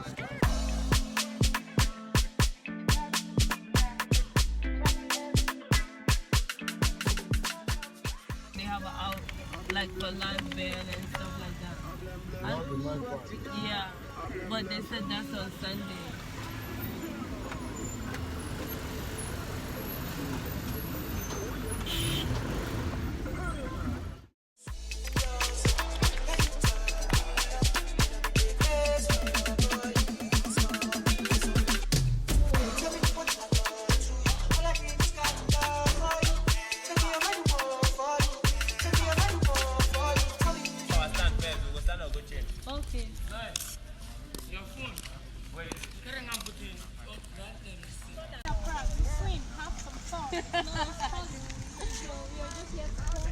They have a out like for live band and stuff like that. Yeah, but they said that's on Sunday. Okay. Your phone. Wait. Swim, have some fun. No, it's fun. So we are just here to talk.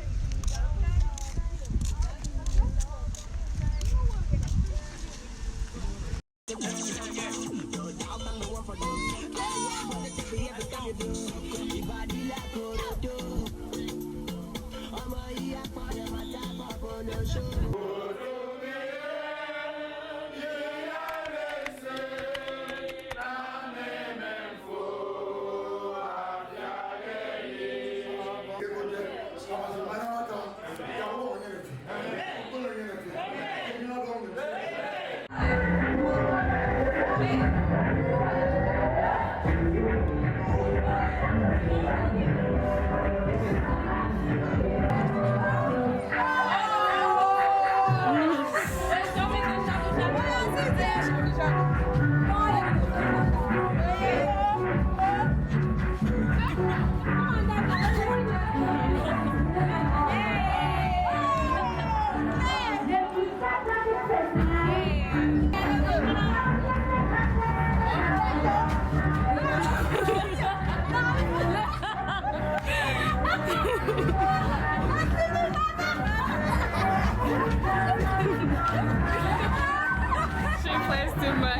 She plays too much.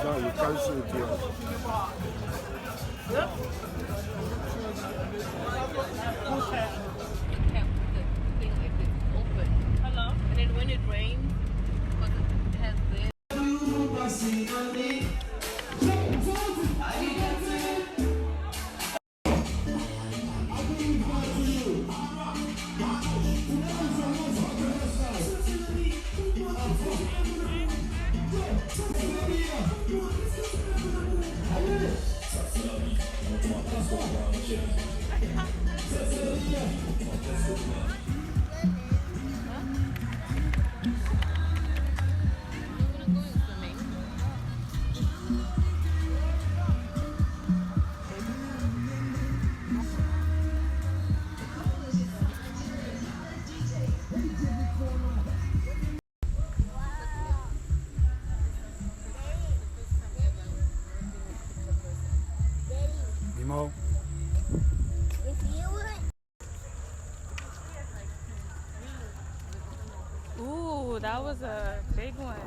No, you can't see it here. Hello? And then when it rains, because it has this. Nemo? Ooh, that was a big one.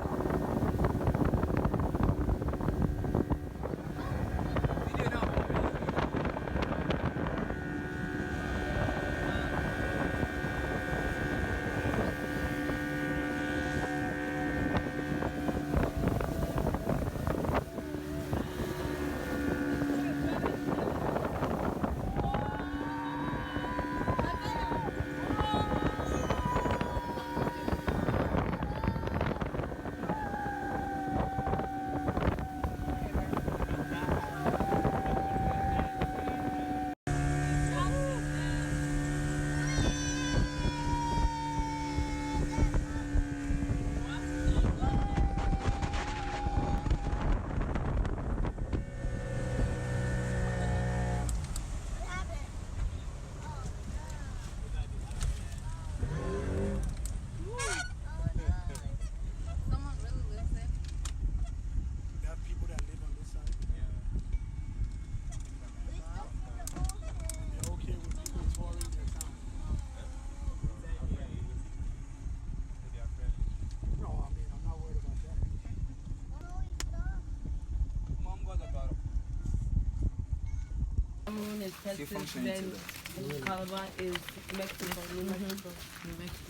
Cameroon is Still Texas, functioning then Calabar is Mexico, New Mexico.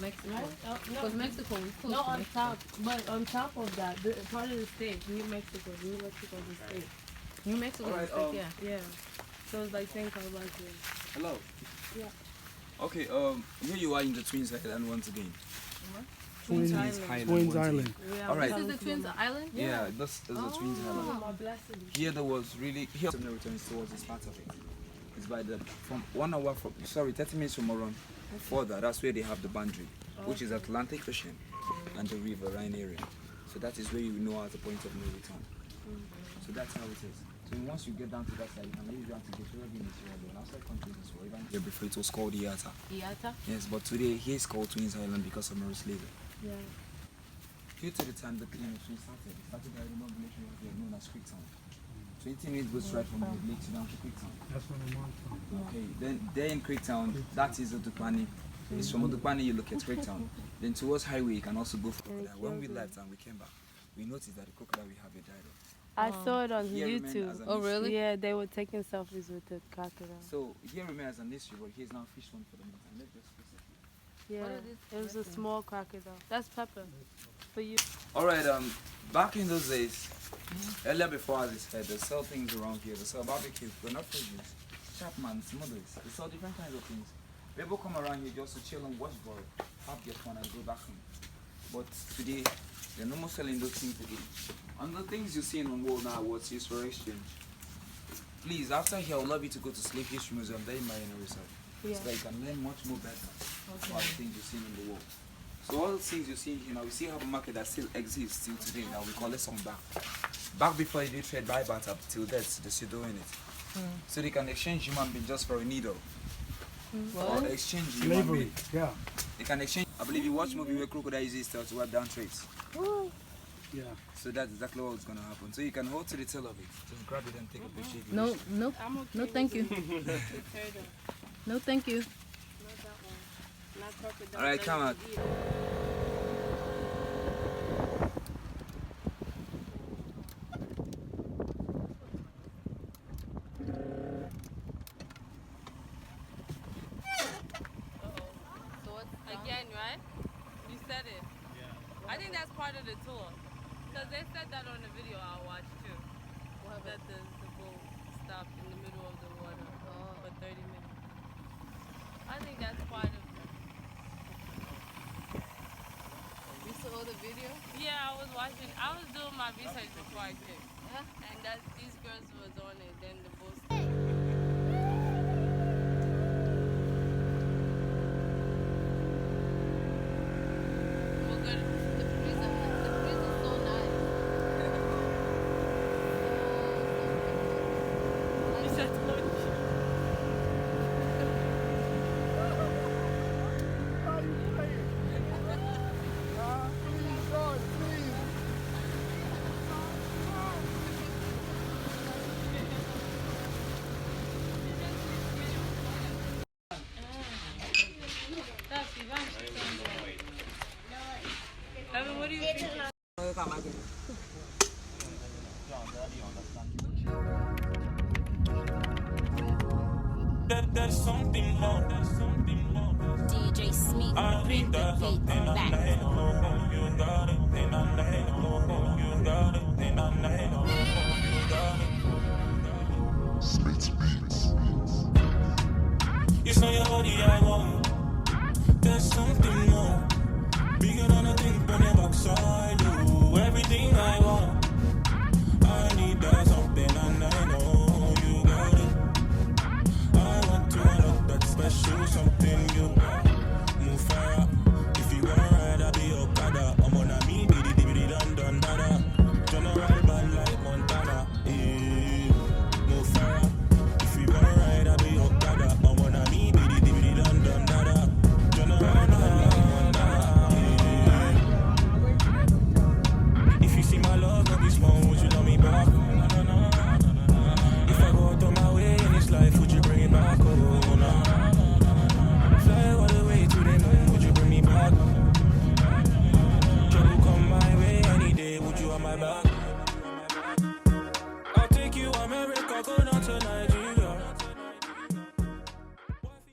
Mexico. Right? Because Mexico is close No, to on Mexico. top. But on top of that, the part of the state, New Mexico. New Mexico is the state. New Mexico Alright, is like, yeah. Yeah. So it's like saying Calabar here. Hello. Yeah. Okay, here you are in the Twins Island once again. Twins Island. Twins once Island. again. We have Alright. This is the Twins Island? Yeah, this is the Twins Island. Oh, my blessing. Here there was really here the returns towards this part of it. It's by the from 1 hour from 30 minutes from Moron further. That's where they have the boundary, which is Atlantic Ocean and the River Rhine area. So that is where you know at the point of no return. So that's how it is. So once you get down to that side, you can leave down to the Philippines and outside countries as well. Even here before it was called Iata. Iata? Yes, but today here it's called Twins Island because of Maris Laser. Yeah. Due to the time the clean between started, it started by the village here known as Creektown. 20 minutes goes right from the lake down to Creektown. That's where I'm from. Okay, then there in Creektown, that is Odupani. It's from Odupani you look at Creektown. Then towards highway you can also go for that. When we left and we came back, we noticed that the crocodile we have a died off. I saw it on Here remain as YouTube. an Oh, issue. really? Yeah, they were taking selfies with the crocodile. So here remains as an issue, but here's now fish one for the meantime. Let's just fix it. Yeah, What are these it was a small crocodile. That's Pepper. For you. Alright, back in those days, earlier before as I said, they sell things around here. They sell barbecue, but not produce. Chapman's, mothers. They sell different kinds of things. People come around here just to chill and watch ball, have their fun and go back home. But today, they're no more selling those things again. And the things you see on the wall now, what's used for exchange. Please, after here, I would love you to go to Slave History Museum there in Marina Resort. Yeah. So that you can learn much more better about the things you see on the wall. So all the things you see here now, we still have a market that still exists till today. Now we call it some back. Back before you did trade by barter till death, they're still doing it. So they can exchange human being just for a needle. Or exchange human Slavery. being. Yeah. They can exchange. I believe you watch movie where crocodile uses tail to wipe down trades. Yeah. So that's exactly what's gonna happen. So you can hold to the tail of it. Just grab it and take a picture. if you No, wish. no, I'm okay no, with thank you. the turtle. No, thank you. Not that one. Not crocodile. Alright, come on. Again, right? You said it. Yeah. I think that's part of the tour. Because they said that on the video I watched too. That the boat stopped in the middle of the water for 30 minutes. I think that's part of it. You saw the video? Yeah, I was watching. I was doing my research before I came. Yeah. And that these girls was on it. Then the boat We're good. The breeze is so nice. You said what do you think? There's something more. DJ Smith, bring the beat back. You got it, then I know. You got it, then I know. You got it. You say your body, I want. There's something more. Bigger than I think when you backside. Do everything I want. I need that something and I know you got it. I want to unlock that special something you got. Move fire. If you wanna ride, I'll be Okada. I'm on a me, biddy dibby dun dun dada. Tryna ride bad like Montana. Move fire. If you wanna ride, I'll be Okada. I'm on a me, biddy dibby dun dun dada. Tryna ride bad like Montana. If you see my love, don't be small, would you love me back? If I go out on my way in this life, would you bring it back? Oh, no. Fly all the way to the moon, would you bring me back? Trouble come my way any day, would you have my back? I'll take you America, go down to Nigeria.